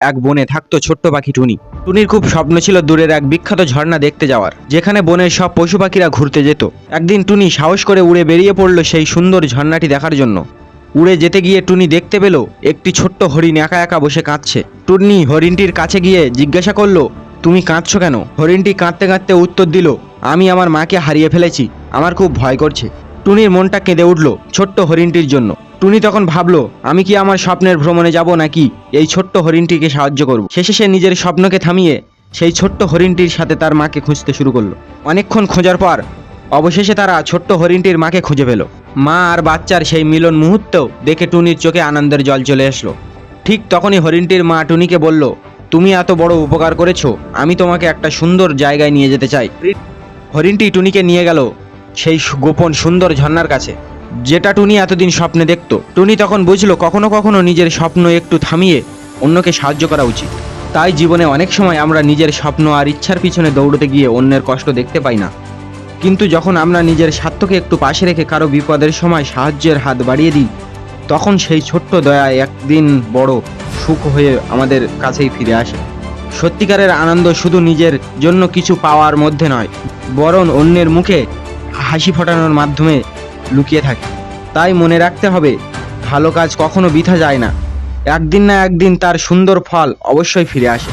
এক বনে থাকতো ছোট্ট পাখি টুনি। টুনির খুব স্বপ্ন ছিল দূরের এক বিখ্যাত ঝর্ণা দেখতে যাওয়ার, যেখানে বনের সব পশু পাখিরা ঘুরতে যেত। একদিন টুনি সাহস করে উড়ে বেরিয়ে পড়ল সেই সুন্দর ঝর্ণাটি দেখার জন্য। উড়ে যেতে গিয়ে টুনি দেখতে পেল একটি ছোট্ট হরিণ একা একা বসে কাঁদছে। টুনি হরিণটির কাছে গিয়ে জিজ্ঞাসা করলো, তুমি কাঁদছো কেন? হরিণটি কাঁদতে কাঁদতে উত্তর দিল, আমি আমার মাকে হারিয়ে ফেলেছি, আমার খুব ভয় করছে। টুনির মনটা কেঁদে উঠল ছোট্ট হরিণটির জন্য। টুনি তখন ভাবলো, আমি কি আমার স্বপ্নের ভ্রমণে যাব নাকি এই ছোট্ট হরিণটিকে সাহায্য করব। শেষে সে নিজের স্বপ্নকে থামিয়ে সেই ছোট্ট হরিণটির সাথে তার মাকে খুঁজতে শুরু করলো। অনেকক্ষণ খোঁজার পর অবশেষে তারা ছোট্ট হরিণটির মাকে খুঁজে পেল। মা আর বাচ্চার সেই মিলন মুহূর্ত দেখে টুনির চোখে আনন্দের জল চলে আসলো। ঠিক তখনই হরিণটির মা টুনিকে বলল, তুমি এত বড় উপকার করেছো, আমি তোমাকে একটা সুন্দর জায়গায় নিয়ে যেতে চাই। হরিণটি টুনিকে নিয়ে গেল সেই গোপন সুন্দর ঝর্ণার কাছে, যেটা টুনি এতদিন স্বপ্নে দেখত। টুনি তখন বুঝলো কখনো কখনো নিজের স্বপ্ন একটু থামিয়ে অন্যকে সাহায্য করা উচিত। তাই জীবনে অনেক সময় আমরা নিজের স্বপ্ন আর ইচ্ছার পিছনে দৌড়তে গিয়ে অন্যের কষ্ট দেখতে পাই না, কিন্তু যখন আমরা নিজের স্বার্থকে একটু পাশে রেখে কারো বিপদের সময় সাহায্যের হাত বাড়িয়ে দিই, তখন সেই ছোট্ট দয়া একদিন বড় সুখ হয়ে আমাদের কাছেই ফিরে আসে। সত্যিকারের আনন্দ শুধু নিজের জন্য কিছু পাওয়ার মধ্যে নয়, বরং অন্যের মুখে হাসি ফোটানোর মাধ্যমে লুকিয়ে থাকে। তাই মনে রাখতে হবে, ভালো কাজ কখনো বৃথা যায় না, একদিন না একদিন তার সুন্দর ফল অবশ্যই ফিরে আসে।